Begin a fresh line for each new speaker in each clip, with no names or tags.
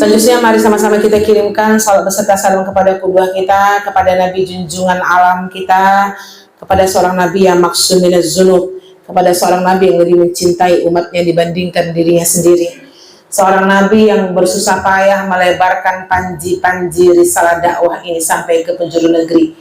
Selanjutnya mari sama-sama kita kirimkan salam beserta salam kepada kedua kita, kepada Nabi junjungan alam kita, kepada seorang Nabi yang maksum minaz zunub, kepada seorang Nabi yang lebih mencintai umatnya dibandingkan dirinya sendiri, seorang Nabi yang bersusah payah melebarkan panji-panji risalah dakwah ini sampai ke penjuru negeri,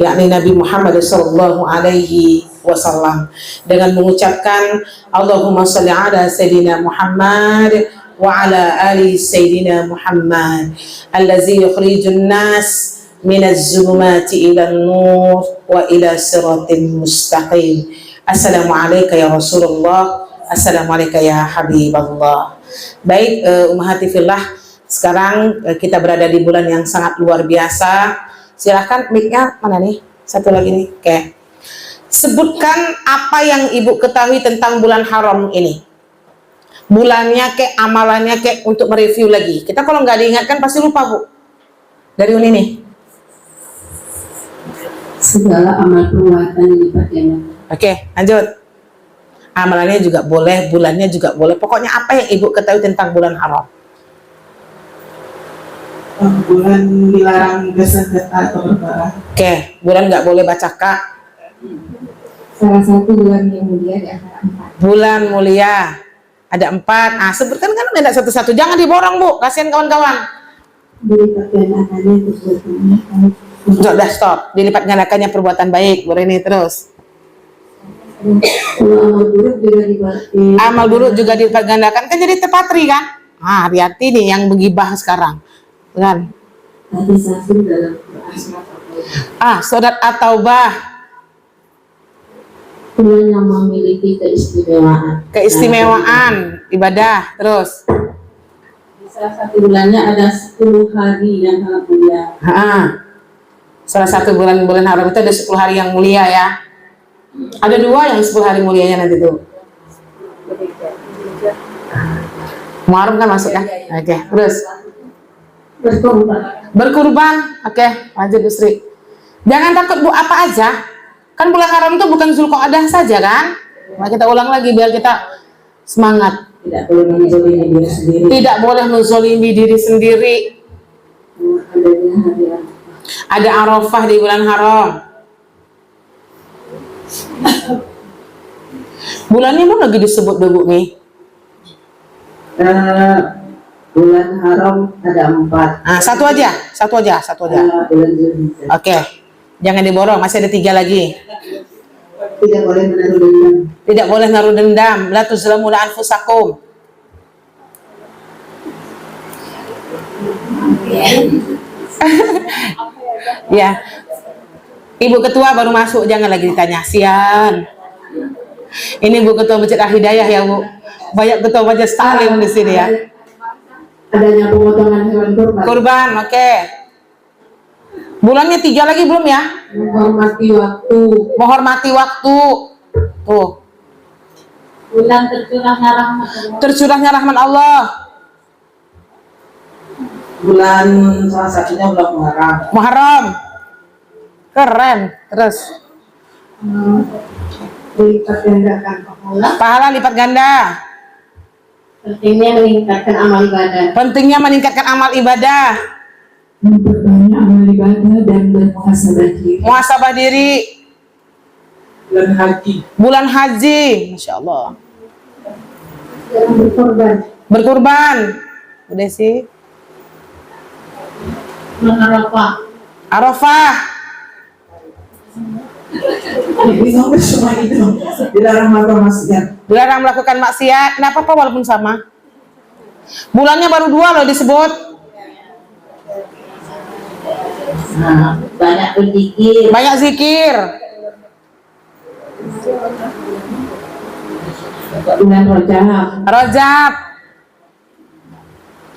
yakni Nabi Muhammad sallallahu alaihi wasallam, dengan mengucapkan Allahumma shalli ala sayyidina Muhammad wa ala ali sayyidina Muhammad allazi yukhrijun nas minaz zulumati ila nur wa ila siratin mustaqim. Assalamu alayka ya Rasulullah, assalamu alayka ya Habiballah. Baik, ummahati fillah, sekarang kita berada di bulan yang sangat luar biasa. Silahkan mic-nya mana nih? Satu lagi nih. Oke. Sebutkan apa yang ibu ketahui tentang bulan haram ini. Bulannya kek, amalannya kek, untuk mereview lagi. Kita kalau nggak diingatkan pasti lupa, Bu. Dari Uni nih.
Segala amal perbuatan dilipat gandakan.
Oke, lanjut. Amalannya juga boleh, bulannya juga boleh. Pokoknya apa yang ibu ketahui tentang bulan haram?
Bulan dilarang bersedekah atau berbarang.
Oke, bulan nggak boleh baca kak.
Salah satu bulan yang mulia di antara 4.
Bulan mulia ada 4. Nah, sebutkan kan ada satu-satu. Jangan diborong, Bu. Kasihan kawan-kawan.
Dilipat gandakannya perbuatannya.
Udah stop. Dilipat gandakannya perbuatan baik. Boleh ini terus.
Kalau amal buruk juga dibagi.
Amal buruk juga dilipat gandakan. Kan jadi terpatri kan? Ah, hati-hati nih yang begibah sekarang. Kan?
Hadis sahih dalam Quran surat At-Taubah.
Surat At-Taubah.
Bulan yang memiliki keistimewaan.
Keistimewaan ibadah. Terus.
Di salah satu bulannya ada 10 hari yang sangat mulia.
Salah satu bulan haram itu ada 10 hari yang mulia ya. Ada 2 yang 10 hari mulianya nanti tuh. Muharram kan masuk ya? Oke, terus. Berkurban. Oke, lanjut Bu Sri. Jangan takut Bu, apa aja. Kan bulan haram itu bukan Zulqa'dah saja kan? Nah, kita ulang lagi biar kita semangat.
Tidak boleh menzalimi diri sendiri.
Tidak boleh menzalimi diri sendiri.
Adanya hari Arafah.
Ada Arafah di bulan haram. Bulannya Bu lagi disebut dulu nih.
Bulan haram ada 4.
Satu aja.
Bulan Zulhijjah.
Oke, jangan diborong, masih ada 3 lagi.
Tidak boleh menaruh dendam.
Tidak boleh naruh dendam. La tuzlamuna anfusakum. Ya, Ibu Ketua baru masuk, jangan lagi ditanya. Sian. Ini Bu Ketua Masjid Al-Hidayah ya Bu. Banyak ketua majelis taklim di sini ya.
Adanya pemotongan hewan kurban.
Kurban, oke. Bulannya 3 lagi belum ya?
Menghormati waktu.
Menghormati waktu. Tuh.
Bulan tercurahnya rahmat Allah.
Tercurahnya rahmat Allah.
Bulan salah satunya bulan Muharram.
Muharram. Keren. Terus.
Dilipat gandakan pahala.
Pahala lipat ganda.
Pentingnya meningkatkan amal ibadah.
Pentingnya meningkatkan amal ibadah.
Memperbanyak amal ibadah dan bermuhasabah diri.
Muhasabah diri.
Bulan haji.
Bulan haji. Masya Allah.
Jangan berkorban.
Berkurban. Udah sih.
Bulan Arafah.
Arafah.
Bingung semua itu. Dilarang melakukan maksiat.
Dilarang melakukan maksiat. Kenapa apa walaupun sama? Bulannya baru 2 loh disebut.
Banyak berzikir.
Banyak zikir.
Bulan Rajab.
Rajab.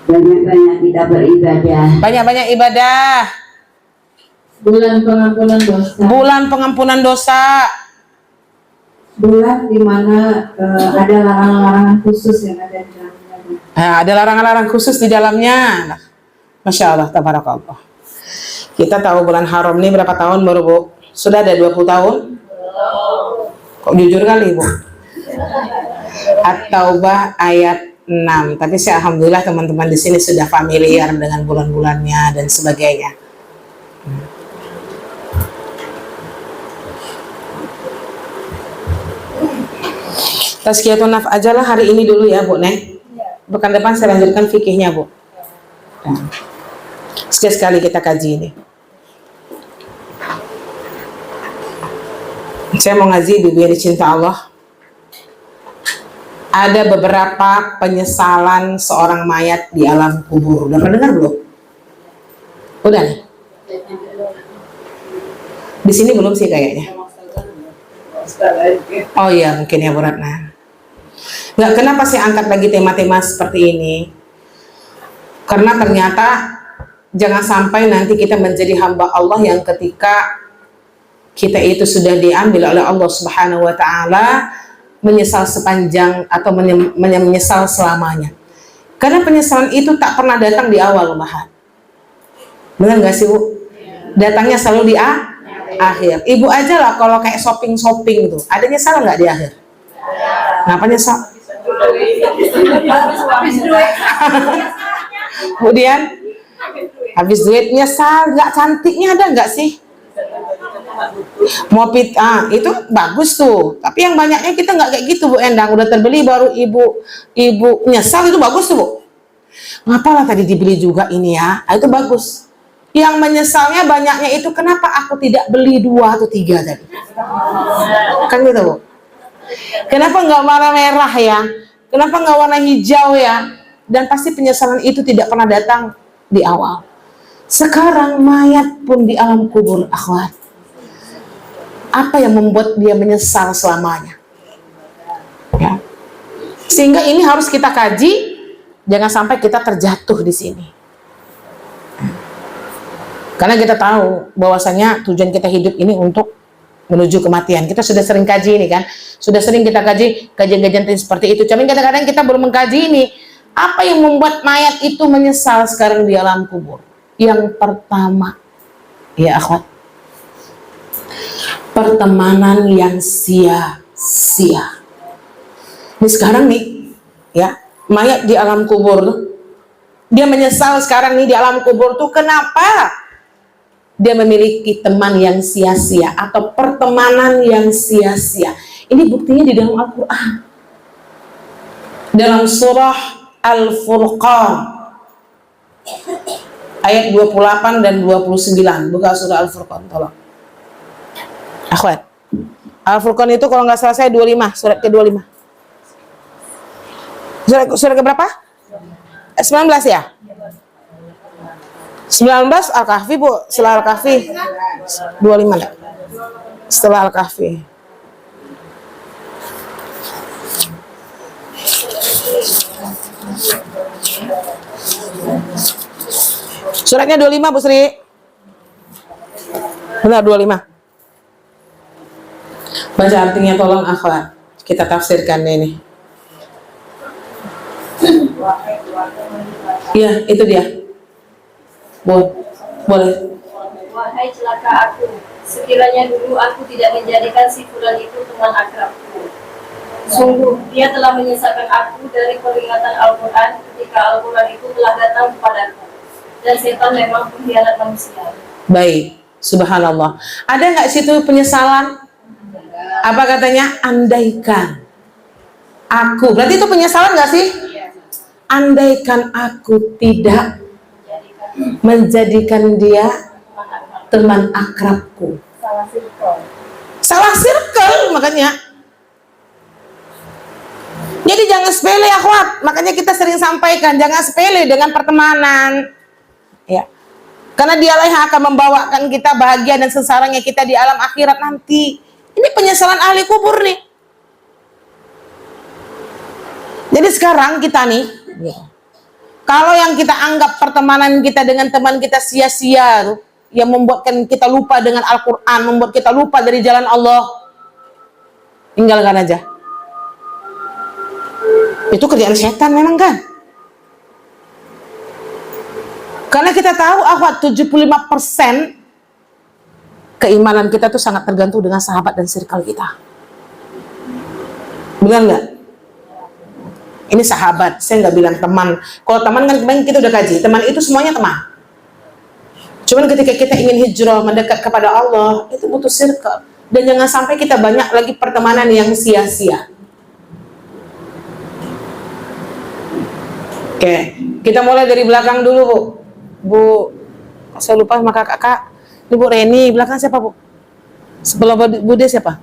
Banyak-banyak kita beribadah.
Banyak-banyak ibadah.
Bulan pengampunan dosa.
Bulan pengampunan dosa.
Bulan di mana ada larangan-larangan khusus yang ada di dalamnya.
Ada larangan-larangan khusus di dalamnya. Nah, Masya Allah, tabarakallah. Kita tahu bulan haram ini berapa tahun baru Bu? Sudah ada 20 tahun? Kok jujur kali Bu? At-Taubah ayat 6. Tapi sih alhamdulillah teman-teman di sini sudah familiar dengan bulan-bulannya dan sebagainya. Tazkiyatun nafs aja lah hari ini dulu ya Bu Neng. Pekan depan saya lanjutkan fikihnya Bu. Nah, setiap sekali kita kaji ini. Saya mau ngaji Bibi yang dicinta Allah. Ada beberapa penyesalan seorang mayat di alam kubur. Udah pernah dengar belum? Udah nih. Di sini belum sih kayaknya. Oh iya mungkin ya Bu Ratna. Nggak, kenapa saya angkat lagi tema-tema seperti ini? Karena ternyata jangan sampai nanti kita menjadi hamba Allah yang ketika kita itu sudah diambil oleh Allah Subhanahu wa Ta'ala menyesal sepanjang atau menyesal selamanya. Karena penyesalan itu tak pernah datang di awal, Mbak. Benar nggak sih Bu? Datangnya selalu di akhir. Ibu aja lah kalau kayak shopping tuh, ada nyesal nggak di akhir? Kenapa nyesal? Kemudian habis duit nyesal, nggak cantiknya ada nggak sih? Mau itu bagus tuh, tapi yang banyaknya kita nggak kayak gitu Bu Endang. Udah terbeli baru ibu nyesal, itu bagus tuh Bu. Ngapalah tadi dibeli juga ini ya, itu bagus. Yang menyesalnya banyaknya itu kenapa aku tidak beli 2 atau 3 tadi, kan gitu Bu. Kenapa nggak warna merah ya? Kenapa nggak warna hijau ya? Dan pasti penyesalan itu tidak pernah datang di awal. Sekarang mayat pun di alam kubur, akhwat. Apa yang membuat dia menyesal selamanya? Ya. Sehingga ini harus kita kaji, jangan sampai kita terjatuh di sini. Karena kita tahu bahwasanya tujuan kita hidup ini untuk menuju kematian. Kita sudah sering kaji ini kan, sudah sering kita kaji kajian-kajian seperti itu. Tapi kadang-kadang kita belum mengkaji ini. Apa yang membuat mayat itu menyesal sekarang di alam kubur? Yang pertama, ya akhwat, pertemanan yang sia-sia. Ini sekarang nih, ya mayat di alam kubur tuh, dia menyesal sekarang nih di alam kubur tuh kenapa? Dia memiliki teman yang sia-sia atau pertemanan yang sia-sia. Ini buktinya di dalam Al-Quran. Dalam surah Al-Furqan ayat 28 dan 29. Buka surah Al-Furqan, tolong. Akhwat, Al-Furqan itu kalau nggak salah saya 25, surat ke-25. Surat ke berapa? 19 ya? 19 Al-Kahfi Bu, setelah Al-Kahfi 25 enggak? Setelah Al-Kahfi. Suratnya 25 Bu Sri. Benar 25. Baca artinya tolong akhwat. Kita tafsirkan ini. Iya, itu dia. Boleh.
Wahai celaka aku, sekiranya dulu aku tidak menjadikan si fulan itu teman akrabku. Sungguh, dia telah menyesatkan aku dari peringatan Al-Quran ketika Al-Quran itu telah datang kepadaku. Dan setan memang pengkhianat manusia. Baik,
Subhanallah. Ada nggak situ penyesalan? Apa katanya? Andaikan aku. Berarti itu penyesalan nggak sih? Andaikan aku tidak menjadikan dia teman akrabku. Salah circle makanya. Jadi jangan sepele akhwat. Makanya kita sering sampaikan jangan sepele dengan pertemanan. Ya. Karena dialah yang akan membawakan kita bahagia dan sengsaranya kita di alam akhirat nanti. Ini penyesalan ahli kubur nih. Jadi sekarang kita nih, kalau yang kita anggap pertemanan kita dengan teman kita sia-sia tuh, yang membuatkan kita lupa dengan Al-Quran, membuat kita lupa dari jalan Allah, tinggalkan aja. Itu kerjaan setan memang kan. Karena kita tahu akhwat 75% keimanan kita tuh sangat tergantung dengan sahabat dan circle kita. Benar nggak? Ini sahabat, saya nggak bilang teman. Kalau teman kan kemarin kita udah kaji, teman itu semuanya teman. Cuman ketika kita ingin hijrah mendekat kepada Allah, itu butuh circle. Dan jangan sampai kita banyak lagi pertemanan yang sia-sia. Oke, kita mulai dari belakang dulu, Bu. Bu, saya lupa sama kakak. Ini Bu Reni, belakang siapa, Bu? Sebelah Bude siapa?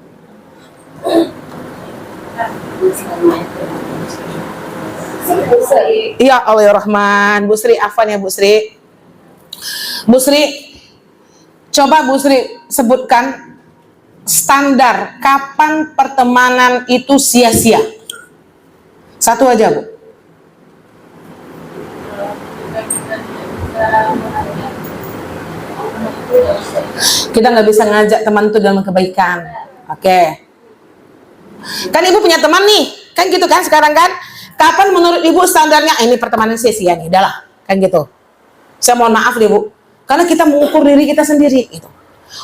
Iya, Allah ya Rahman. Bu Sri, Afan ya Bu Sri. Bu Sri, coba Bu Sri sebutkan standar kapan pertemanan itu sia-sia. Satu aja, Bu. Kita nggak bisa ngajak teman itu dalam kebaikan. Oke. Kan Ibu punya teman nih, kan gitu kan sekarang kan? Kapan menurut Ibu standarnya ini pertemanan sia-sia nih, udahlah, kan gitu. Saya mohon maaf nih Bu, karena kita mengukur diri kita sendiri gitu.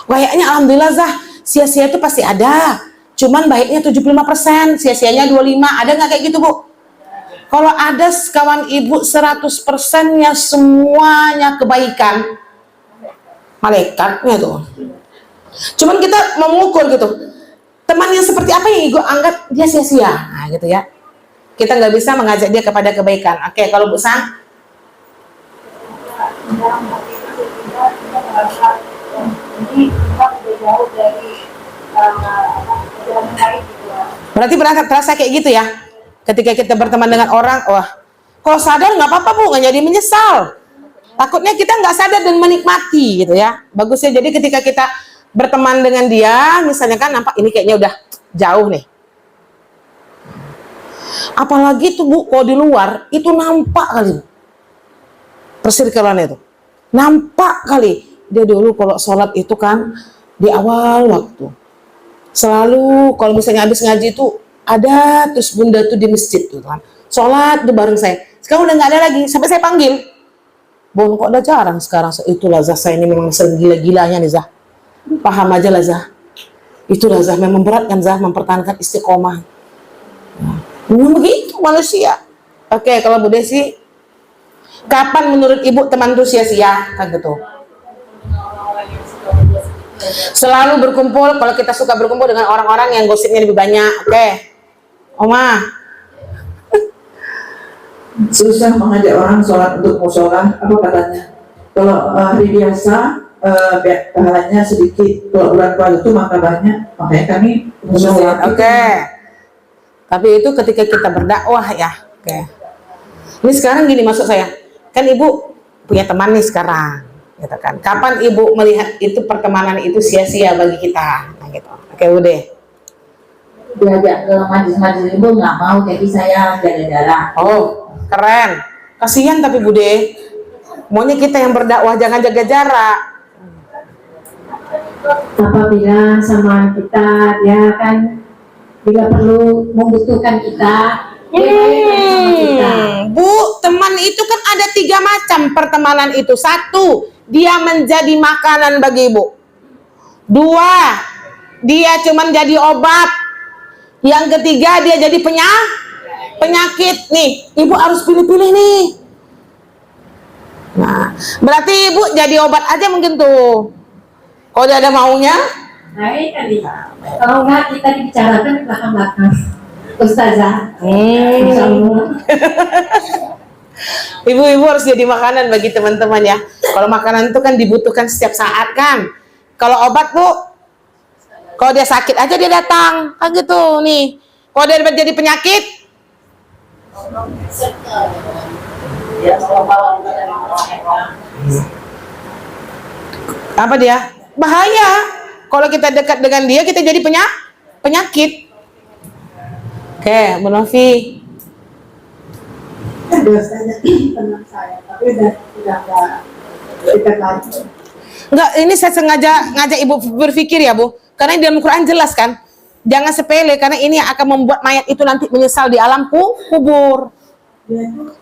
Kayaknya alhamdulillah Zah, sia-sia itu pasti ada. Cuman baiknya 75%, sia-sianya 25%, ada nggak kayak gitu Bu? Kalau ada kawan Ibu 100%-nya semuanya kebaikan, malaikatnya tuh. Cuman kita mengukur gitu. Teman yang seperti apa yang Ibu anggap dia sia-sia, nah, gitu ya. Kita nggak bisa mengajak dia kepada kebaikan. Oke, kalau Bu Sang? Berarti terasa kayak gitu ya? Ketika kita berteman dengan orang, wah, kalau sadar nggak apa-apa Bu, nggak jadi menyesal. Takutnya kita nggak sadar dan menikmati gitu ya. Bagusnya jadi ketika kita berteman dengan dia, misalnya kan nampak ini kayaknya udah jauh nih. Apalagi tuh Bu, kalau di luar itu nampak kali persirkelannya itu. Nampak kali. Dia dulu kalau sholat itu kan di awal waktu. Selalu kalau misalnya habis ngaji itu ada terus bunda tuh di masjid tuh kan. Sholat di bareng saya. Sekarang udah nggak ada lagi. Sampai saya panggil. Bon, kok udah jarang sekarang. Itulah Zah, saya ini memang sering gila-gilanya nih Zah. Paham aja lah Zah. Itulah Zah, memang berat kan Zah mempertahankan istiqomah. Memang begitu manusia. Oke, kalau Bu Desi, kapan menurut Ibu teman itu sia-sia? Kan gitu. Selalu berkumpul, kalau kita suka berkumpul dengan orang-orang yang gosipnya lebih banyak. Oke. Oma.
Susah mengajak orang sholat untuk musola, apa katanya? Kalau hari biasa pahalanya sedikit, kalau bulan puasa itu maka banyak, makanya kami musola.
Oke. Tapi itu ketika kita berdakwah ya. Oke. Ini sekarang gini maksud saya, kan Ibu punya teman nih sekarang, gitu kan? Kapan Ibu melihat itu pertemanan itu sia-sia bagi kita? Nah, gitu. Oke, udah.
Diajak ke majlis-majlis Ibu nggak mau, jadi saya jaga jarak.
Oh, keren. Kasihan tapi Bude. Maunya kita yang berdakwah, jangan jaga jarak.
Apabila sama kita, dia kan bila perlu membutuhkan kita,
Bu, teman itu kan ada 3 macam pertemanan itu. 1, dia menjadi makanan bagi Ibu. 2, dia cuman jadi obat. Yang ketiga, dia jadi penyakit. Nih, Ibu harus pilih-pilih nih. Nah, berarti Ibu jadi obat aja mungkin tuh. Kalau dia ada maunya.
baik tadi. Kalau nggak kita dibicarakan di belakang-belakang. Ustazah.
Ibu-ibu harus jadi makanan bagi teman-teman ya. Kalau makanan itu kan dibutuhkan setiap saat kan. Kalau obat Bu, kalau dia sakit aja dia datang, kan gitu nih. Kalau dia jadi penyakit, apa dia? Bahaya. Kalau kita dekat dengan dia, kita jadi penyakit. Oke, Bu Novi.
Biasanya teman saya, tapi udah dekat lagi.
Enggak, ini saya sengaja ngajak Ibu berpikir ya Bu. Karena di dalam Quran jelas kan. Jangan sepele, karena ini akan membuat mayat itu nanti menyesal di alam kubur.
Dia tuh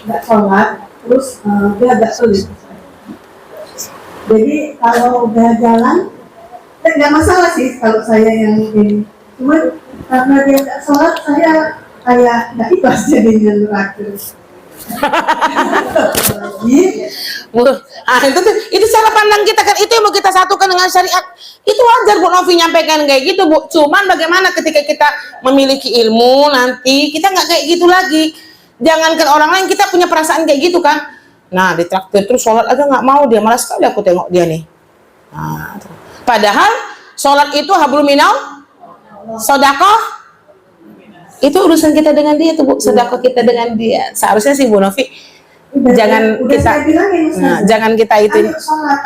nggak sholat, terus dia agak sulit. Jadi kalau udah jalan, nggak masalah sih kalau saya yang ini. Cuma karena dia nggak sholat, saya
kayak nggak ikhlas jadinya neraka.
Bu, itu cara pandang kita kan, itu yang mau kita satukan dengan syariat. Itu wajar Bu Novi nyampaikan kayak gitu Bu. Cuman bagaimana ketika kita memiliki ilmu nanti kita nggak kayak gitu lagi. Jangankan orang lain, kita punya perasaan kayak gitu kan. Nah di traktir terus sholat aja nggak mau dia, malas sekali aku tengok dia nih. Nah, padahal sholat itu hablum minal sodakoh. Itu urusan kita dengan dia tuh Bu, sedekah kita dengan dia. Seharusnya sih Bu Novi jangan kita jangan kita itu.
Ayo sholat.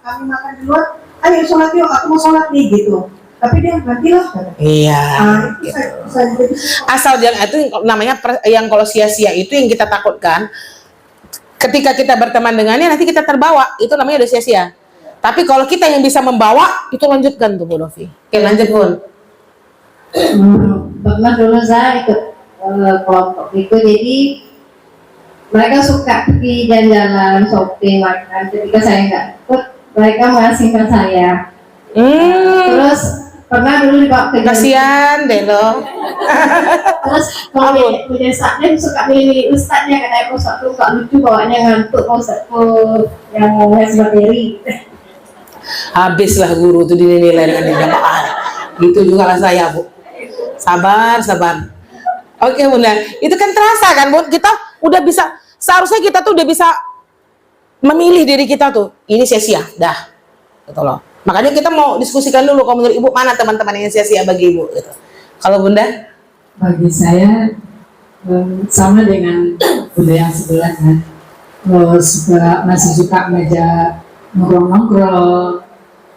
Kami makan di luar. Ayo sholat yuk, aku mau sholat nih gitu. Tapi dia nantilah.
Iya.
Itu
Gitu.
saya jadi
Asal jangan itu namanya yang kalau sia-sia itu yang kita takutkan. Ketika kita berteman dengannya nanti kita terbawa, itu namanya udah sia-sia. Tapi kalau kita yang bisa membawa, itu lanjutkan tuh Bu Novi. Oke lanjut Bun.
Pernah dulu saya ikut kelompok itu, jadi mereka suka pergi jalan-jalan, shopping, makan. Ketika saya nggak ikut, mereka mengasingkan saya. Terus pernah dulu dibawa ke
Kasihan deh lo.
Terus kalau punya saatnya suka milih ustadznya, katanya ustadz tuh nggak lucu, bawanya ngantuk, ustadz tuh yang ngasih materi.
Habislah guru tuh dinilai dengan jamaah. Gitu juga lah saya Bu. Sabar. Oke Bunda, itu kan terasa kan Bu, kita udah bisa, seharusnya kita tuh udah bisa memilih diri kita tuh, ini sia-sia, dah, gitu loh. Makanya kita mau diskusikan dulu, kalau menurut Ibu mana teman-teman yang sia-sia bagi Ibu, gitu. Kalau Bunda?
Bagi saya sama dengan Bunda yang sebelahnya, masih suka ngajak nongkrong-nongkrong,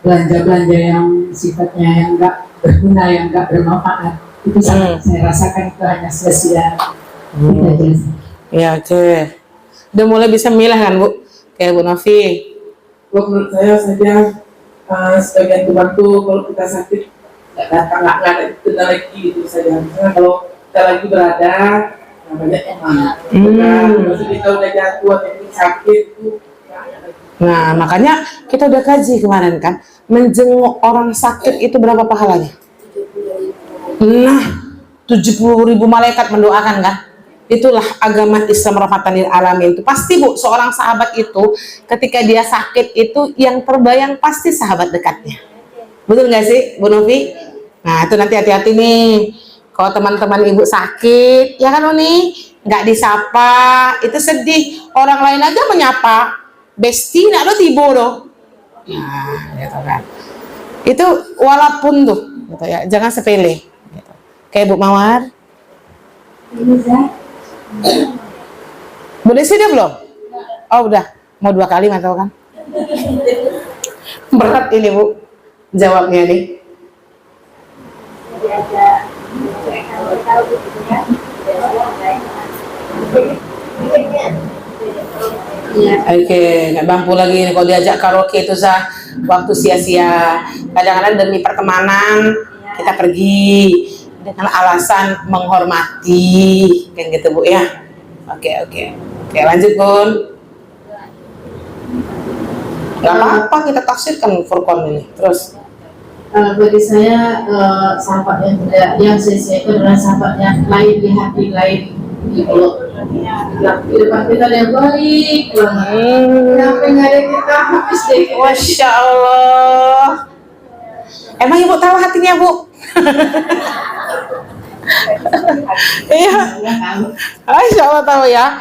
belanja-belanja yang sifatnya yang enggak berguna, yang enggak bermanfaat. Itu sangat saya rasakan itu hanya sia-sia.
Ya oke. Udah mulai bisa milah kan Bu? Kayak Bu Novi.
Menurut saya saja sebagian teman tuh kalau kita sakit nggak datang, nggak ada itu lagi gitu saja. Misalnya kalau kita lagi berada, banyak teman. Terus kita udah jatuh atau sakit tuh.
Nah makanya kita udah kaji kemarin kan, menjenguk orang sakit itu berapa pahalanya? Nah 70.000 malaikat mendoakan kan. Itulah agama Islam rahmatan lil alamin. Itu pasti Bu, seorang sahabat itu ketika dia sakit itu yang terbayang pasti sahabat dekatnya. Betul nggak sih Bu Novi? Nah itu nanti hati-hati nih, kalau teman-teman Ibu sakit ya kan Uni, nggak disapa itu sedih. Orang lain aja menyapa, besti nak lo tibo loh. Nah gitu kan, itu walaupun tuh gitu ya, jangan sepele gitu. Kayak Bu Mawar. Bu Desi udah belum? Oh udah, mau 2 kali mantap kan? Berat ini Bu jawabnya nih. Oke, nggak mampu lagi nih kalau diajak karaoke itu waktu sia-sia. Kadang-kadang demi pertemanan kita pergi dengan alasan menghormati, kan gitu Bu ya. Oke, lanjut Bun. Gak apa-apa kita tafsirkan Furqan ini. Terus
Bagi saya sahabat yang sia-sia itu adalah sahabat yang lain di hati, lain di mulut. Di depan kita ada yang baik banget. Kenapa nggak ada kita habis deh?
Masya Allah. Emang Ibu tahu hatinya Bu? Iya. Masya Allah tahu ya.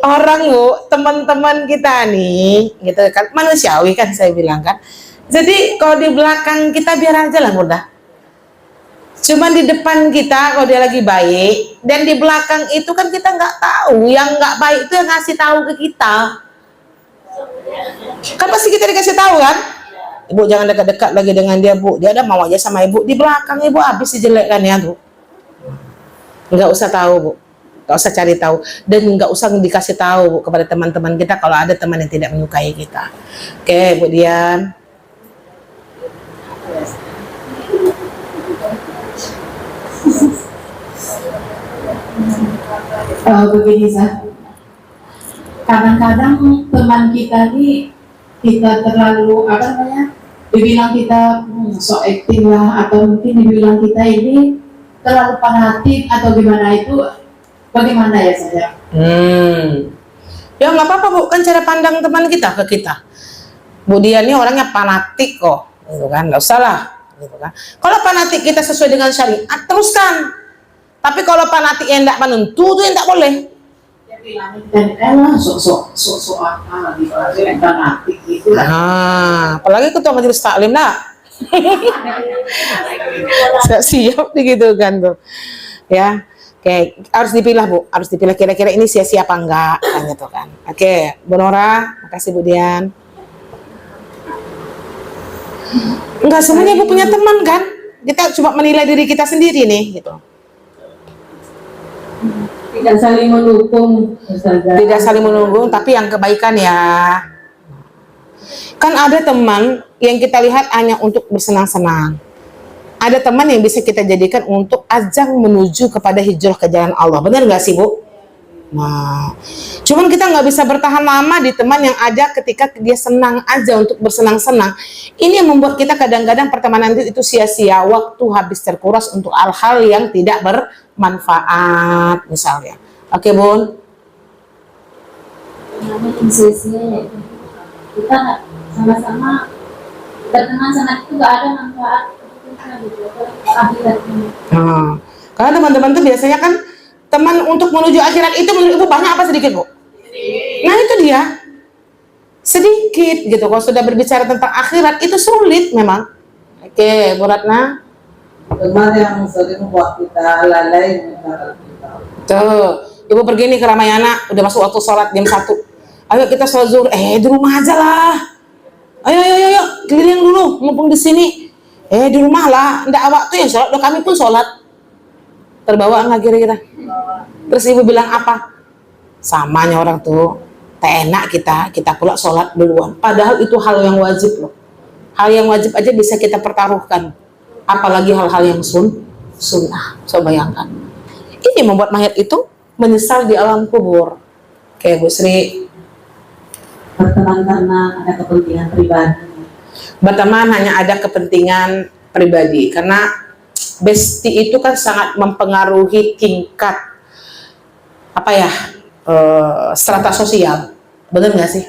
Orang Bu, teman-teman kita nih, gitu kan, manusiawi kan saya bilang kan. Jadi kalau di belakang kita biar aja lah mudah. Cuman di depan kita kalau dia lagi baik, dan di belakang itu kan kita nggak tahu, yang nggak baik itu yang ngasih tahu ke kita. Kan pasti kita dikasih tahu kan, Ibu jangan dekat-dekat lagi dengan dia Bu, dia ada mau aja sama Ibu, di belakang Ibu habis dijelekkan ya Bu. Nggak usah tahu Bu, nggak usah cari tahu, dan nggak usah dikasih tahu Bu kepada teman-teman kita kalau ada teman yang tidak menyukai kita. Oke Bu Dian.
Begini kadang-kadang teman kita ini kita terlalu dibilang kita so acting lah, atau mungkin dibilang kita ini terlalu fanatik atau gimana itu bagaimana ya saya?
Ya nggak apa-apa Bu, kan cara pandang teman kita ke kita. Bu Dian ini orangnya fanatik kok, gitu kan? Nggak usah lah, gitu kan? Kalau fanatik kita sesuai dengan syariat, teruskan. Tapi kalau fanatik yang tidak menentu itu yang tidak boleh.
Ya bilangnya dan elah sok apa lagi kalau saya fanatik gitu lah.
Nah, apalagi ketua majelis taklim nak. Siap gitu kan tuh. Ya. Oke, harus dipilah Bu, harus dipilah kira-kira ini sia-sia apa enggak kan gitu kan. Oke, Bu Nora, makasih Bu Dian. Enggak semuanya Bu punya teman kan? Kita cuma menilai diri kita sendiri nih gitu.
Tidak saling mendukung, Ustazah.
Tidak saling menunggu, tapi yang kebaikan ya. Kan ada teman yang kita lihat hanya untuk bersenang-senang. Ada teman yang bisa kita jadikan untuk ajang menuju kepada hijrah ke jalan Allah. Benar nggak sih Bu? Nah, cuman kita nggak bisa bertahan lama di teman yang ada ketika dia senang aja untuk bersenang-senang. Ini yang membuat kita kadang-kadang pertemanan itu sia-sia, waktu habis terkuras untuk hal-hal yang tidak bermanfaat misalnya. Oke Bun?
namanya sia-sia ya itu. Kita sama-sama berteman sama itu gak ada manfaat kita gitu akhirat ini.
Karena teman-teman tuh biasanya kan teman untuk menuju akhirat itu menurut Ibu banyak apa sedikit Bu? Nah itu dia, sedikit gitu. Kalau sudah berbicara tentang akhirat itu sulit memang. Oke, Bu Ratna.
Teman yang sering membuat kita lalai meninggalkan kita.
Tuh, Ibu pergi nih ke Ramayana, udah masuk waktu sholat jam 1. Ayo kita sholat zuhur, di rumah aja lah. Ayo, keliling dulu, mumpung di sini. Di rumah lah, ndak waktu yang sholat, kami pun sholat. Terbawa nggak kira-kira? Terus Ibu bilang apa? Samanya orang tuh, tak enak kita pula sholat duluan. Padahal itu hal yang wajib loh. Hal yang wajib aja bisa kita pertaruhkan. Apalagi hal-hal yang sunnah. Coba bayangkan. Ini membuat mayat itu menyesal di alam kubur. Kayak Bu Sri.
Berteman karena ada kepentingan pribadi.
Berteman hanya ada kepentingan pribadi. Karena bestie itu kan sangat mempengaruhi tingkat strata sosial. Bener nggak sih?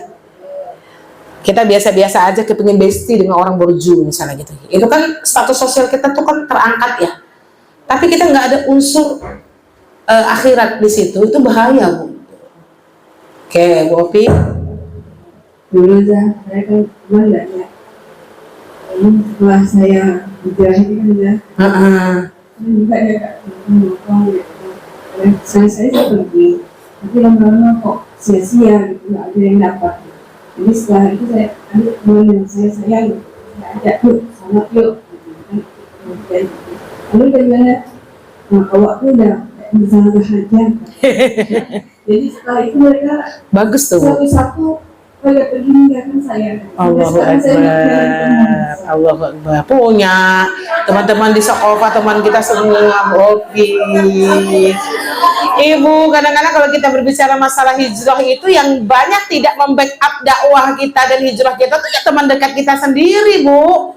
Kita biasa-biasa aja kepingin bestie dengan orang borju misalnya gitu. Itu kan status sosial kita tuh kan terangkat ya. Tapi kita nggak ada unsur akhirat di situ, itu bahaya Bu. Oke, Bu Opi.
Dulu saya kan cuma enggak ya. Setelah saya hijrah ini kan juga ya Kak, saya pergi, tapi lama-lama kok sia-sia gitu, nggak ada yang dapat. Jadi setelah itu saya ambil teman yang saya sayang, saya ajak yuk, sama yuk, gitu kan. Lalu bagaimana? Nah, kalau aku udah bisa berhajar. Jadi setelah itu mereka
Bagus tuh Bu.
satu-satu pada pergi meninggalkan saya.
Allahu Akbar. Allahu Akbar. Punya teman-teman di Sokofa, teman kita semua Bu Opi. Ibu, kadang-kadang kalau kita berbicara masalah hijrah itu yang banyak tidak membackup dakwah kita dan hijrah kita tuh ya teman dekat kita sendiri Bu.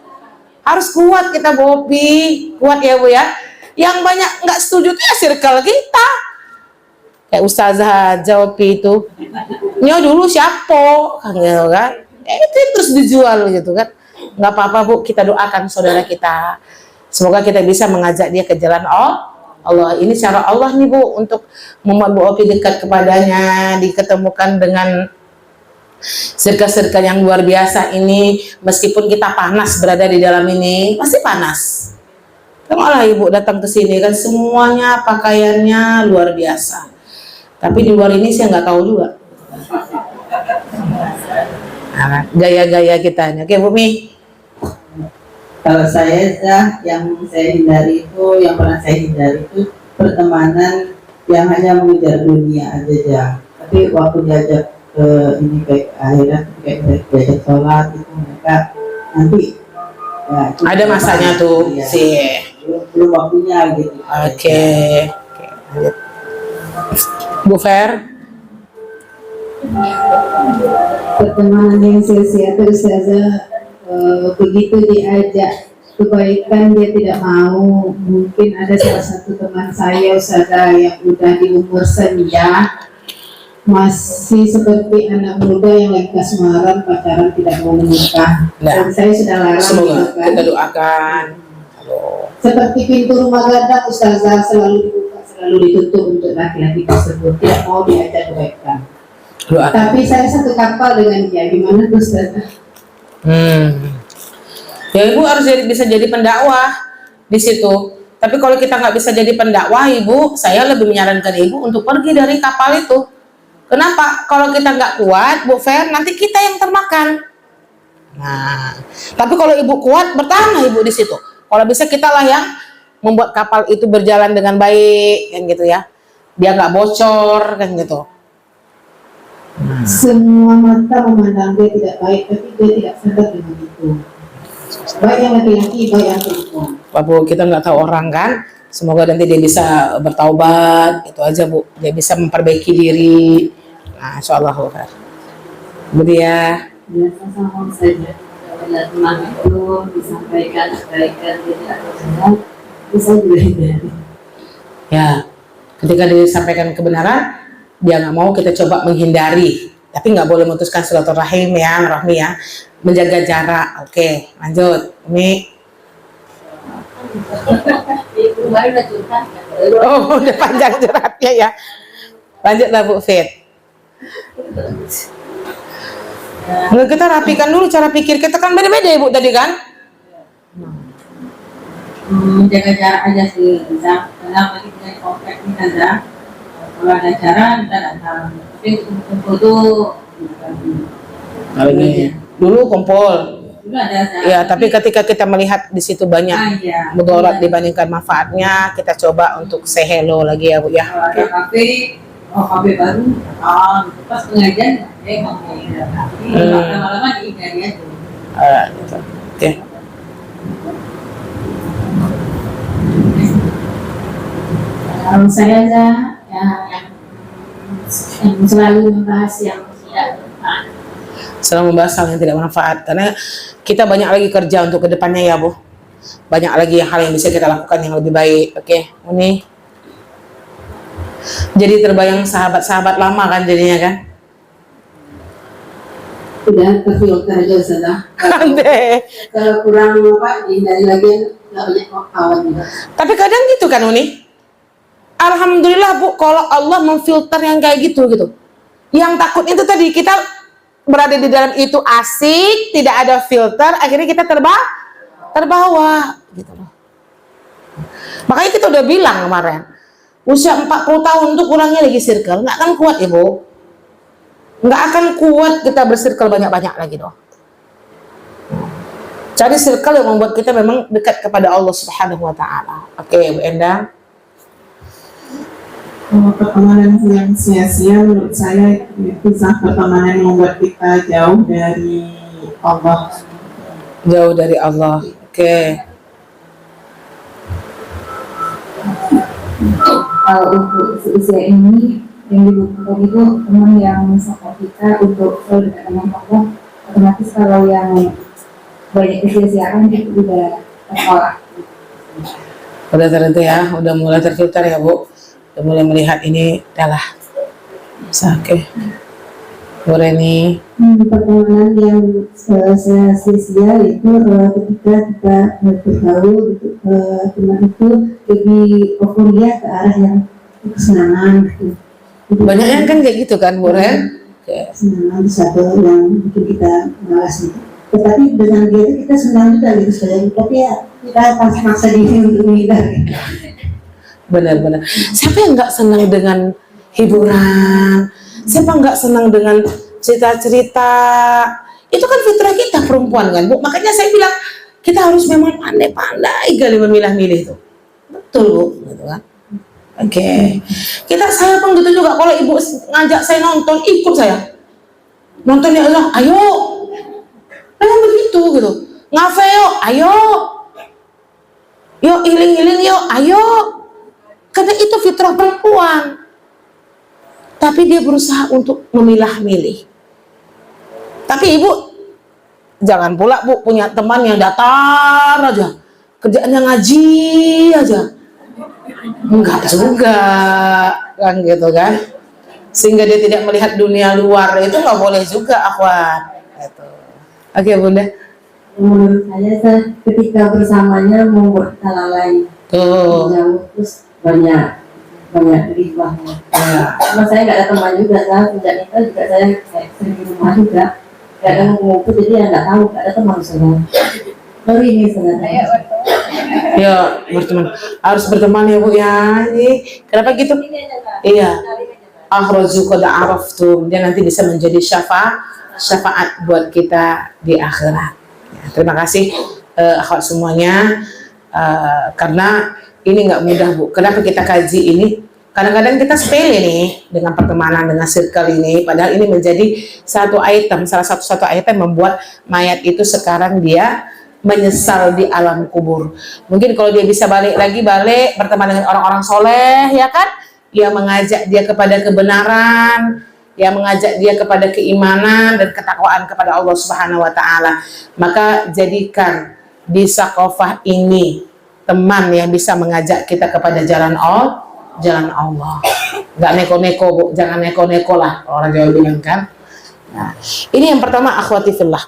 Harus kuat kita Bu Opi. Kuat ya Bu ya. Yang banyak nggak setuju tuh ya circle kita. Kayak Ustazah Opi itu. Nyo dulu siapa kan gitu kan. Itu terus dijual gitu kan. Nggak apa-apa Bu, kita doakan saudara kita. Semoga kita bisa mengajak dia ke jalan Allah. Ini cara Allah nih Bu untuk membuat Bu Opi dekat kepadanya, diketemukan dengan circle-circle yang luar biasa ini. Meskipun kita panas berada di dalam ini, pasti panas. Malah Ibu datang ke sini kan semuanya pakaiannya luar biasa. Tapi di luar ini saya nggak tahu juga. Nah, gaya-gaya kita. Oke Bu Mi.
Kalau saya yang saya hindari itu, yang pernah saya hindari itu pertemanan yang hanya mengejar dunia aja ya. Tapi waktu diajak ke ini kayak akhirat, kayak diajak sholat itu mereka nanti ya, itu
Ada masanya tuh
ya,
sih.
belum waktunya gitu.
Oke. Lanjut. Bu Fer.
Pertemanan yang sia-sia itu Ustazah begitu diajak kebaikan dia tidak mau. Mungkin ada salah satu teman saya Ustazah yang udah di umur senja, masih seperti anak muda yang lagi kasmaran, pacaran, tidak mau menikah.
Nah,
Dan saya sudah larang
semoga
gitu kan.
kita doakan. Halo.
Seperti pintu rumah gada Ustazah selalu dibuka, selalu ditutup untuk laki-laki tersebut, tidak mau diajak kebaikan.
Doakan.
Tapi saya satu kapal dengan dia, gimana tuh Ustazah?
Ya ibu harus bisa jadi pendakwah di situ. Tapi kalau kita nggak bisa jadi pendakwah, ibu, saya lebih menyarankan ibu untuk pergi dari kapal itu. Kenapa? Kalau kita nggak kuat, Bu Fer, nanti kita yang termakan. Nah, tapi kalau ibu kuat, bertahan ibu di situ. Kalau bisa kitalah yang membuat kapal itu berjalan dengan baik, kan gitu ya. Dia nggak bocor, kan gitu.
Semua mata memandang dia tidak baik, tapi dia tidak sadar dengan itu. Baik yang laki-laki, baik yang perempuan.
Pak Bu, kita nggak tahu orang kan. Semoga nanti dia bisa bertaubat, itu aja Bu. Dia bisa memperbaiki diri. Nah, insyaallah Bu Fer. Kemudian
biasa sama saja kalau teman itu disampaikan kebaikan tidak benar bisa juga hindari.
ya, ketika disampaikan kebenaran, dia nggak mau, kita coba menghindari. Tapi nggak boleh memutuskan silaturahim ya, rahmi ya. Menjaga jarak. Oke, lanjut. Ini.
Kemarin udah curhat.
Oh, udah panjang curhatnya ya. Lanjutlah Bu Fit. Nah, kita rapikan dulu cara pikir kita, kan beda-beda Ibu tadi kan?
Menjaga jarak aja sih bisa. Karena lagi punya komplek nih kan. Kalau ada cara kita datang. Tapi kumpul tuh
Lagi. Dulu kumpul.
dulu ada cara.
Ya, tapi ketika kita melihat di situ banyak
Iya.
mudarat dibandingkan manfaatnya, kita coba untuk say hello lagi ya Bu ya.
Kalau ada kafe, kafe baru, gitu. Pas pengajian, ngomong. Tapi lama-lama dihindari aja.
Gitu. Oke.
Kalau saya aja yang selalu membahas yang tidak bermanfaat.
Selalu membahas hal yang tidak bermanfaat, karena kita banyak lagi kerja untuk kedepannya ya Bu. Banyak lagi hal yang bisa kita lakukan yang lebih baik. Oke, ini jadi terbayang sahabat-sahabat lama kan jadinya kan.
Udah terfilter aja Ustazah.
Ande.
Kalau kurang apa dihindari lagi, nggak banyak kawan juga.
Tapi kadang gitu kan Uni. Alhamdulillah Bu, kalau Allah memfilter yang kayak gitu. Yang takut itu tadi, kita berada di dalam itu asik, tidak ada filter, akhirnya kita terbawa gitu loh. Makanya kita udah bilang kemarin, usia 40 tahun untuk kurangnya lagi circle, nggak akan kuat Ibu. Nggak akan kuat kita bersirkel banyak-banyak lagi dong. Cari circle yang membuat kita memang dekat kepada Allah Subhanahu wa Ta'ala. Oke, Bu Endang.
Pertemanan yang sia-sia menurut saya itu pertemanan yang membuat kita jauh dari Allah.
Jauh dari Allah. Oke.
Kalau untuk usia ini yang dibutuhkan itu teman yang support kita untuk selalu dekat dengan Allah. Otomatis kalau yang banyak kesia-siaan itu juga tertolak.
Udah tertentu ya, udah mulai terfilter ya Bu. Udah mulai melihat ini adalah oke. Bu Reni.
Pertemanan yang sia-sia itu ketika kita bergaul teman itu lebih euforia ke arah yang kesenangan gitu.
Banyak yang kan kayak gitu kan Bu Ren. Oke.
Kesenangan satu yang bikin kita malas gitu. Tetapi dengan dia itu kita senang juga gitu saja. Tapi ya kita paksa diri untuk menghindari.
Benar-benar. Siapa yang nggak senang dengan hiburan? Siapa nggak senang dengan cerita-cerita? Itu kan fitrah kita perempuan kan Bu. Makanya saya bilang kita harus memang pandai-pandai kali memilah-milih itu. Betul Bu, gitu kan? Oke. Saya pun gitu juga. Kalau ibu ngajak saya nonton, ikut saya. Nonton ya Allah, ayo. Memang begitu gitu. Ngafe yuk, ayo. Yuk iling-iling yuk, ayo. Karena itu fitrah perempuan. Tapi dia berusaha untuk memilah-milih. Tapi ibu jangan pula Bu punya teman yang datar aja. kerjaannya ngaji aja. Enggak juga, kan gitu kan. Sehingga dia tidak melihat dunia luar, itu nggak boleh juga, akhwat. Gitu. Oke, Bunda.
Menurut saya ketika bersamanya membuat kita lalai.
Tuh.
Jauh terus banyak ribahnya.
Ya.
Karena saya nggak ada teman juga, saya sejak nikah juga saya kayak sering di rumah juga. Kadang ngumpul jadi ya nggak tahu, nggak ada teman saya. Baru ini sebenarnya.
Ya, berteman. Harus berteman ya, Bu ya. Ini kenapa gitu? Iya. Ahrazu qad araftum. Dia nanti bisa menjadi syafaat buat kita di akhirat. Ya, terima kasih akhwat semuanya. Karena ini nggak mudah, Bu. Kenapa kita kaji ini? Kadang-kadang kita sepele nih dengan pertemanan, dengan circle ini. Padahal ini menjadi salah satu item membuat mayat itu sekarang dia menyesal di alam kubur. Mungkin kalau dia bisa balik berteman dengan orang-orang soleh, ya kan? Yang mengajak dia kepada kebenaran, yang mengajak dia kepada keimanan dan ketakwaan kepada Allah Subhanahu wa taala. Maka jadikan di Saqofah ini teman yang bisa mengajak kita kepada jalan Allah. Nggak neko-neko, Bu. Jangan neko-neko lah, orang Jawa bilang kan. Nah, ini yang pertama, akhwati fillah.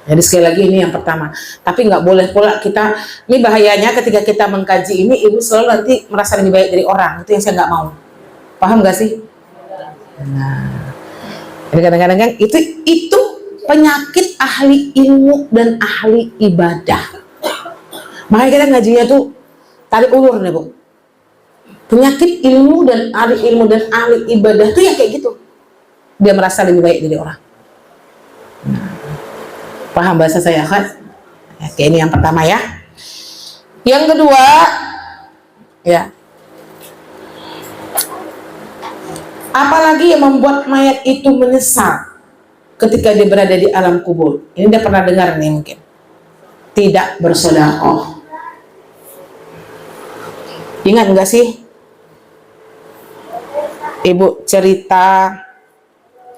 Jadi sekali lagi ini yang pertama. Tapi nggak boleh pula kita, ini bahayanya ketika kita mengkaji ini, ibu selalu nanti merasa lebih baik dari orang. Itu yang saya nggak mau. Paham nggak sih? Nah, jadi kadang-kadang kan itu penyakit ahli ilmu dan ahli ibadah. Makanya kita ngajinya tuh tarik ulur nih, Bu. Penyakit ilmu dan ahli ibadah tuh ya kayak gitu. Dia merasa lebih baik dari orang. Paham bahasa saya kan? Oke, ini yang pertama ya. Yang kedua, ya. Apalagi yang membuat mayat itu menyesal ketika dia berada di alam kubur. Ini udah pernah dengar nih mungkin. Tidak bersedekah. Ingat nggak sih? Ibu cerita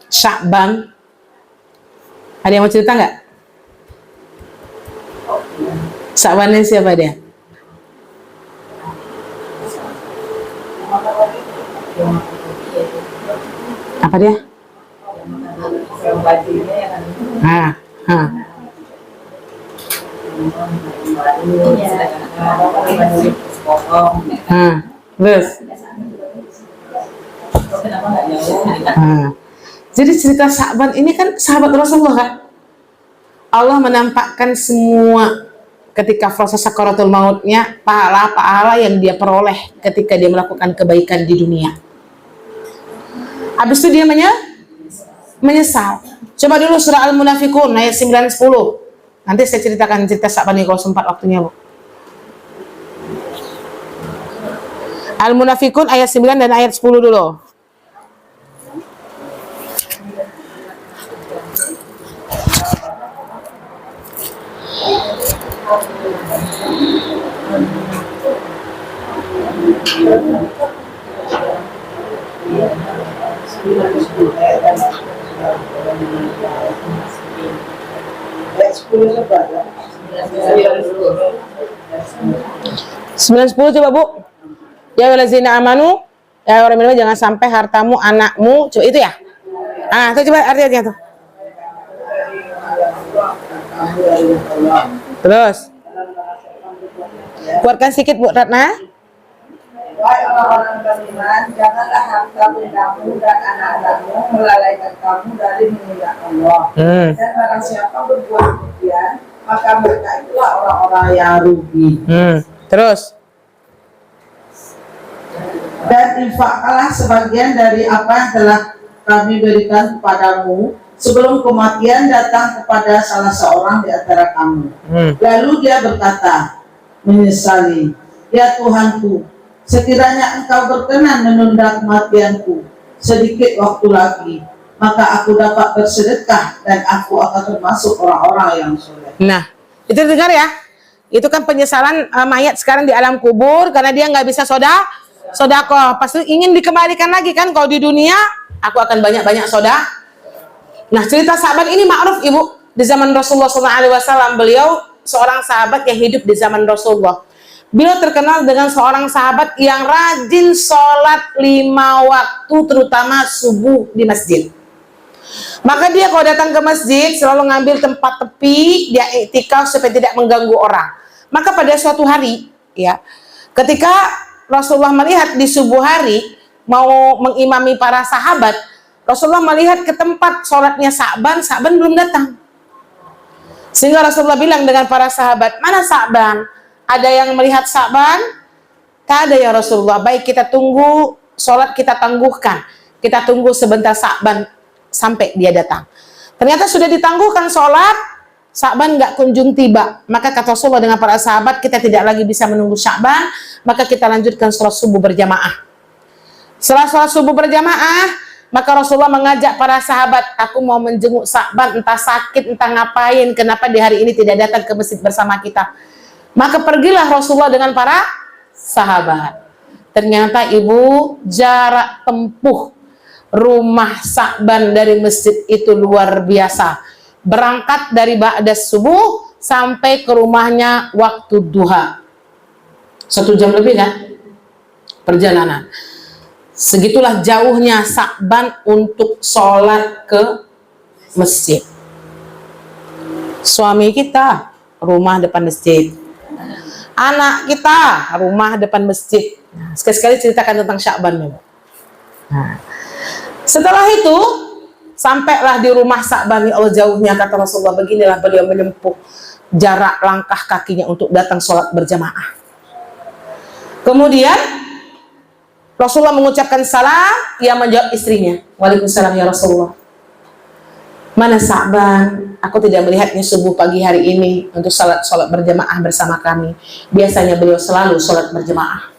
Sya'ban. Ada yang mau cerita nggak? Sya'ban ini siapa dia? Apa dia? Terus. Jadi cerita Sya'ban ini kan sahabat Rasulullah kan? Allah menampakkan semua ketika proses sakaratul mautnya, pahala-pahala yang dia peroleh ketika dia melakukan kebaikan di dunia. Habis itu dia menyesal. Coba dulu surah Al-Munafiqun ayat 9-10. Nanti saya ceritakan cerita Sya'ban ini kalau sempat waktunya, Bu. Al-Munafiqun ayat 9 dan ayat 10 dulu. Sembilan 10 coba, Bu. Ya walazina amanu, ya orang beriman jangan sampai hartamu, anakmu, coba itu ya. Itu coba artinya tuh. Terus kuatkan sedikit, Bu Ratna.
Wahai orang-orang beriman, janganlah harta bendamu dan anak-anakmu melalaikan kamu dari mengingat Allah. Dan barang siapa berbuat demikian, maka mereka itulah orang-orang yang rugi.
Terus.
Dan infakkanlah sebagian dari apa yang telah kami berikan kepadamu sebelum kematian datang kepada salah seorang di antara kamu. Lalu dia berkata, menyesali, ya Tuhanku, sekiranya engkau berkenan menunda kematianku sedikit waktu lagi, maka aku dapat bersedekah dan aku akan termasuk orang-orang yang soleh.
Nah, itu dengar ya. Itu kan penyesalan mayat sekarang di alam kubur karena dia nggak bisa sodakoh. Pasti ingin dikembalikan lagi kan, kalau di dunia aku akan banyak-banyak sodakoh. Nah, cerita sahabat ini ma'ruf, Ibu. Di zaman Rasulullah SAW beliau seorang sahabat yang hidup di zaman Rasulullah. Beliau terkenal dengan seorang sahabat yang rajin sholat 5 waktu, terutama subuh di masjid. Maka dia kalau datang ke masjid selalu ngambil tempat tepi, dia iktikaf supaya tidak mengganggu orang. Maka pada suatu hari, ya, ketika Rasulullah melihat di subuh hari mau mengimami para sahabat, Rasulullah melihat ke tempat sholatnya Sa'ban belum datang. Sehingga Rasulullah bilang dengan para sahabat, mana Sa'ban? Ada yang melihat Sa'ban? Tak ada ya Rasulullah. Baik, kita tunggu, sholat kita tangguhkan. Kita tunggu sebentar Sa'ban sampai dia datang. Ternyata sudah ditangguhkan sholat, Sa'ban nggak kunjung tiba. Maka kata Rasulullah dengan para sahabat, kita tidak lagi bisa menunggu Sa'ban, maka kita lanjutkan sholat subuh berjamaah. Setelah sholat subuh berjamaah, maka Rasulullah mengajak para sahabat, aku mau menjenguk Sa'ban, entah sakit, entah ngapain, kenapa di hari ini tidak datang ke masjid bersama kita. Maka pergilah Rasulullah dengan para sahabat. Ternyata ibu, jarak tempuh rumah Sa'ban dari masjid itu luar biasa. Berangkat dari ba'da subuh sampai ke rumahnya waktu duha. 1 jam lebih kan perjalanan. Segitulah jauhnya Sa'ban untuk sholat ke masjid. Suami kita rumah depan masjid, anak kita rumah depan masjid. Sekali-sekali ceritakan tentang Sa'ban dulu. Nah, setelah itu sampailah di rumah Sa'ban. Ya Allah, jauhnya, kata Rasulullah, beginilah beliau menempuh jarak langkah kakinya untuk datang sholat berjamaah. Kemudian Rasulullah mengucapkan salam, ia menjawab istrinya, Waalaikumsalam ya Rasulullah. Mana Sa'ban? Aku tidak melihatnya subuh pagi hari ini untuk sholat berjamaah bersama kami. Biasanya beliau selalu sholat berjamaah.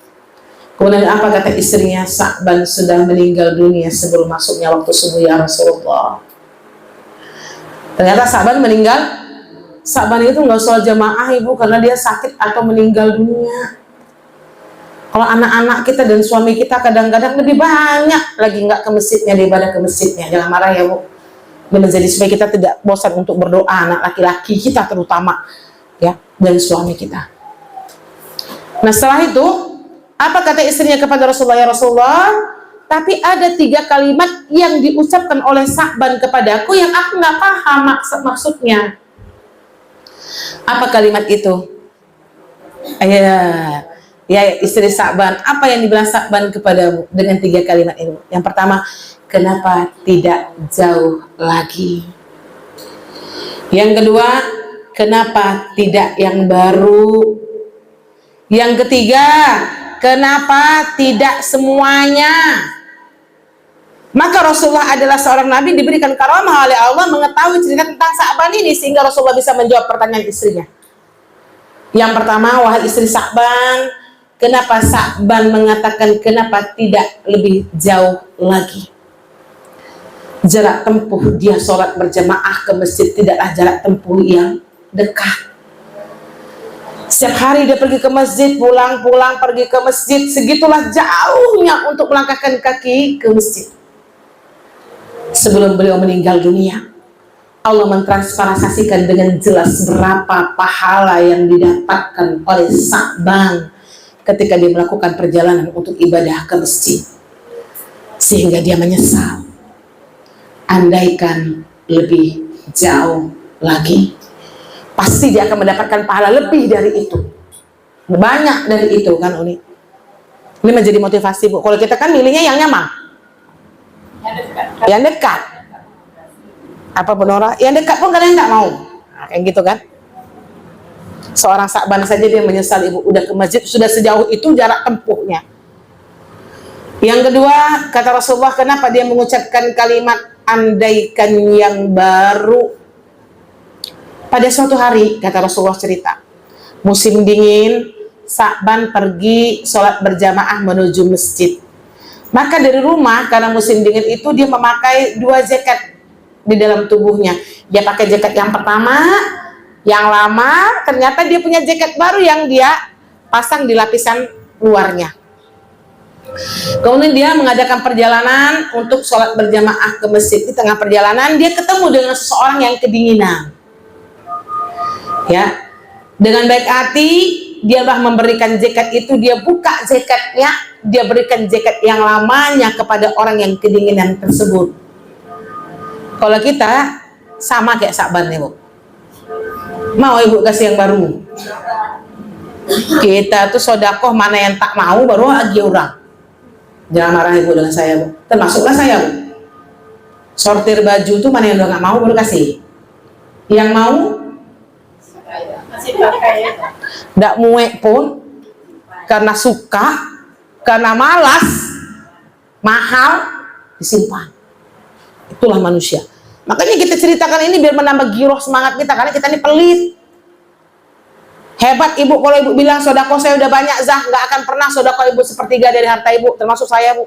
Kemudian apa kata istrinya? Sa'ban sudah meninggal dunia sebelum masuknya waktu subuh ya Rasulullah. Ternyata Sa'ban meninggal. Sa'ban itu nggak sholat jamaah ibu, karena dia sakit atau meninggal dunia. Kalau anak-anak kita dan suami kita kadang-kadang lebih banyak lagi nggak ke masjidnya daripada ke masjidnya. Jangan marah ya bu. Ini menjadi supaya kita tidak bosan untuk berdoa, anak laki-laki kita terutama, ya, dan suami kita. Nah setelah itu, apa kata istrinya kepada Rasulullah? Ya Rasulullah, tapi ada 3 kalimat yang diucapkan oleh Sa'ban kepadaku yang aku nggak paham maksudnya. Apa kalimat itu? Ya istri Sa'ban, apa yang dibilang Sa'ban kepadamu dengan 3 kalimat itu? Yang pertama, kenapa tidak jauh lagi? Yang kedua, kenapa tidak yang baru? Yang ketiga, kenapa tidak semuanya? Maka Rasulullah adalah seorang nabi diberikan karamah oleh Allah mengetahui cerita tentang Sa'ban ini, sehingga Rasulullah bisa menjawab pertanyaan istrinya. Yang pertama, wahai istri Sa'ban, kenapa Sa'ban mengatakan kenapa tidak lebih jauh lagi? Jarak tempuh dia sholat berjamaah ke masjid tidaklah jarak tempuh yang dekat. Setiap hari dia pergi ke masjid, pulang pergi ke masjid, segitulah jauhnya untuk melangkahkan kaki ke masjid. Sebelum beliau meninggal dunia, Allah mentransparansikan dengan jelas berapa pahala yang didapatkan oleh Sa'ban ketika dia melakukan perjalanan untuk ibadah ke masjid. Sehingga dia menyesal. Andaikan lebih jauh lagi, pasti dia akan mendapatkan pahala lebih dari itu, banyak dari itu kan Uni. Ini menjadi motivasi bu. Kalau kita kan milihnya yang nyaman, yang dekat. Apa penora? Yang dekat pun kalian nggak mau, nah, kayak gitu kan. Seorang Sa'ban saja dia menyesal ibu, udah ke masjid sudah sejauh itu jarak tempuhnya. Yang kedua, kata Rasulullah, kenapa dia mengucapkan kalimat andaikan yang baru? Pada suatu hari, kata Rasulullah cerita, musim dingin, Sa'ban pergi sholat berjamaah menuju masjid. Maka dari rumah, karena musim dingin itu, dia memakai 2 jaket di dalam tubuhnya. Dia pakai jaket yang pertama, yang lama, ternyata dia punya jaket baru yang dia pasang di lapisan luarnya. Kemudian dia mengadakan perjalanan untuk sholat berjamaah ke masjid. Di tengah perjalanan dia ketemu dengan seseorang yang kedinginan. Ya, Dengan baik hati, dia telah memberikan zakat itu, dia buka zakatnya, dia berikan zakat yang lamanya kepada orang yang kedinginan tersebut. Kalau kita sama kayak Sa'ban nih, Bu. Mau ibu kasih yang baru? Kita tuh sodakoh mana yang tak mau baru lagi orang. Jangan marah ibu dengan saya, Bu. Termasuklah saya, Bu. Sortir baju tuh mana yang udah nggak mau baru kasih. Yang mau
Masih pakai.
nggak muek pun karena suka, karena malas, mahal disimpan. Itulah manusia. Makanya kita ceritakan ini biar menambah giroh semangat kita, karena kita ini pelit. Hebat ibu kalau ibu bilang sodako saya udah banyak, Zah, nggak akan pernah sodako ibu sepertiga dari harta ibu, termasuk saya, Bu.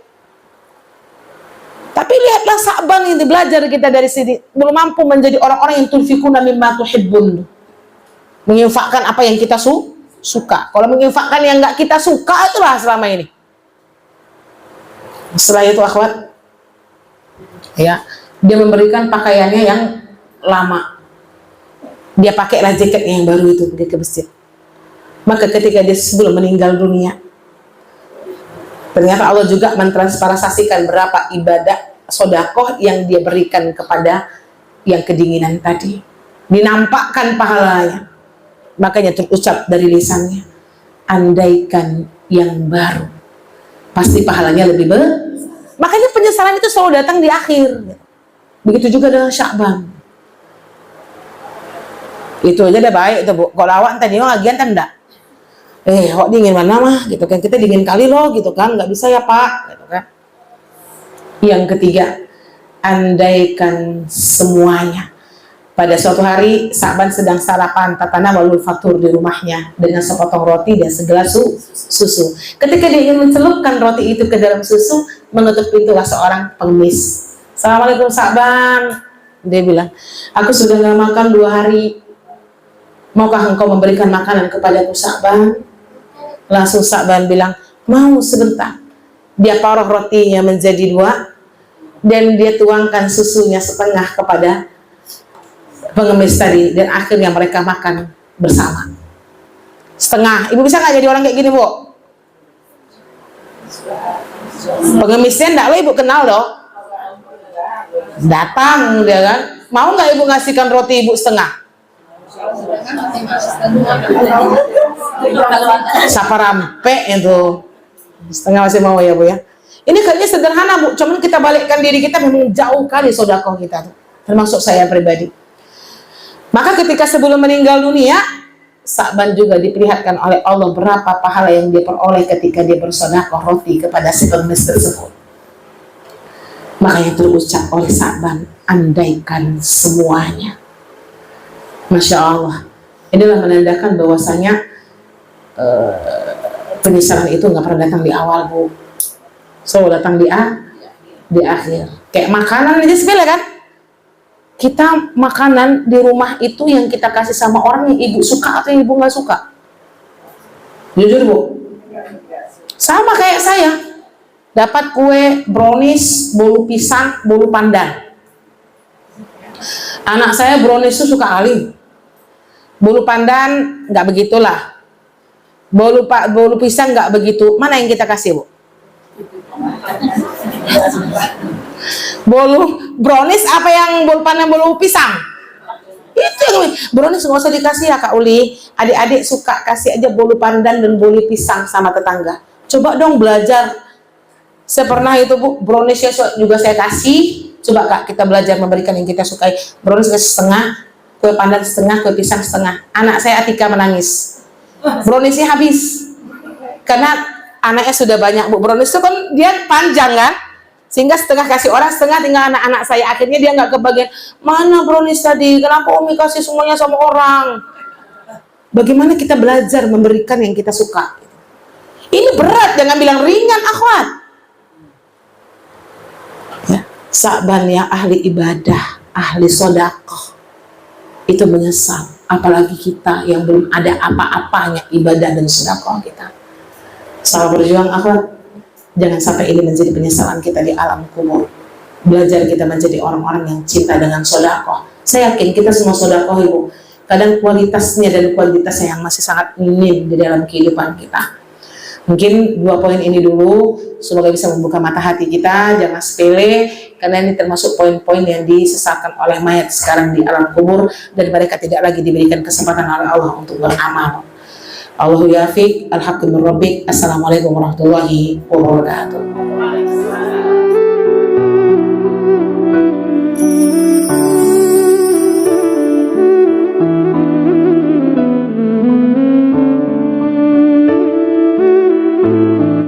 Tapi lihatlah Sa'ban ini, belajar kita dari sini. Belum mampu menjadi orang-orang yang tunfikuna mimma tuhibbun, menginfakkan apa yang kita suka. Kalau menginfakkan yang nggak kita suka, itulah selama ini. Setelah itu akhwat, ya, dia memberikan pakaiannya yang lama. Dia pakailah jaketnya yang baru itu pergi ke masjid. Maka ketika dia sebelum meninggal dunia, ternyata Allah juga mentransparansikan berapa ibadah sodakoh yang dia berikan kepada yang kedinginan tadi. Dinampakkan pahalanya. Makanya terucap dari lisannya, andaikan yang baru, pasti pahalanya lebih besar. Makanya penyesalan itu selalu datang di akhir. Begitu juga dengan Sya'ban. Itu aja udah baik tuh, Bu. Kalau awak tadi lagian kan enggak. Kok dingin mana mah gitu kan, kita dingin kali loh gitu kan, nggak bisa ya Pak gitu kan. Yang ketiga, andaikan semuanya. Pada suatu hari Sa'ban sedang sarapan tatana walul fatur di rumahnya dengan sepotong roti dan segelas susu. Ketika dia ingin mencelupkan roti itu ke dalam susu, menutup pintulah seorang pengemis. Assalamualaikum Sa'ban, dia bilang, aku sudah nggak makan 2 hari, maukah engkau memberikan makanan kepadaku Sa'ban? Langsung Sa'ban bilang, mau sebentar. Dia paruh rotinya menjadi 2 dan dia tuangkan susunya setengah kepada pengemis tadi, dan akhirnya mereka makan bersama. Setengah. Ibu bisa nggak jadi orang kayak gini, Bu? Pengemisnya enggak lo ibu kenal loh. Datang dia kan, mau nggak ibu ngasihkan roti ibu setengah? Saparampe itu setengah masih mau ya Bu ya. Ini kayaknya sederhana Bu, cuman kita balikkan diri kita memang jauh kali sodakoh kita tuh, termasuk saya pribadi. Maka ketika sebelum meninggal dunia, Sa'ban juga diperlihatkan oleh Allah berapa pahala yang dia peroleh ketika dia bersodakoh roti kepada si pengemis tersebut. Makanya terucap oleh Sa'ban, andaikan semuanya. Masya Allah. Inilah menandakan bahwasanya penyesalan itu nggak pernah datang di awal, Bu. Selalu datang di akhir. Kayak makanan aja sepele kan? Kita makanan di rumah itu yang kita kasih sama orang yang ibu suka atau yang ibu nggak suka. Jujur Bu. Sama kayak saya. Dapat kue, brownies, bolu pisang, bolu pandan. Anak saya brownies itu suka kali. Bolu pandan nggak begitulah. Bolu pisang nggak begitu. Mana yang kita kasih, Bu? Bolu brownies apa yang bolu pandan, bolu pisang? Itu brownies nggak usah dikasih ya Kak Uli. Adik-adik suka kasih aja bolu pandan dan bolu pisang sama tetangga. Coba dong belajar. Saya pernah itu Bu, browniesnya juga saya kasih. Coba Kak, kita belajar memberikan yang kita sukai. Brownies setengah, kue pandan setengah, kue pisang setengah. Anak saya Atika menangis. Browniesnya habis. Karena anaknya sudah banyak Bu. Brownies itu kan dia panjang kan? Sehingga setengah kasih orang, setengah tinggal anak-anak saya. Akhirnya dia nggak kebagian. Mana brownies tadi? Kenapa Umi kasih semuanya sama orang? Bagaimana kita belajar memberikan yang kita suka? Ini berat, jangan bilang ringan akhwat. Sa'ban yang ahli ibadah, ahli sodakoh itu menyesal, apalagi kita yang belum ada apa-apanya ibadah dan sodakoh kita. Salah berjuang akhwat, jangan sampai ini menjadi penyesalan kita di alam kubur. Belajar kita menjadi orang-orang yang cinta dengan sodakoh. Saya yakin kita semua sodakoh Ibu. kadang kualitasnya dan kuantitasnya yang masih sangat minim di dalam kehidupan kita. Mungkin 2 poin ini dulu, semoga bisa membuka mata hati kita, jangan sepele, karena ini termasuk poin-poin yang disesalkan oleh mayat sekarang di alam kubur, dan mereka tidak lagi diberikan kesempatan oleh Allah untuk beramal. Allahu yafiq, al-haqqi min rabbik. Assalamualaikum warahmatullahi wabarakatuh.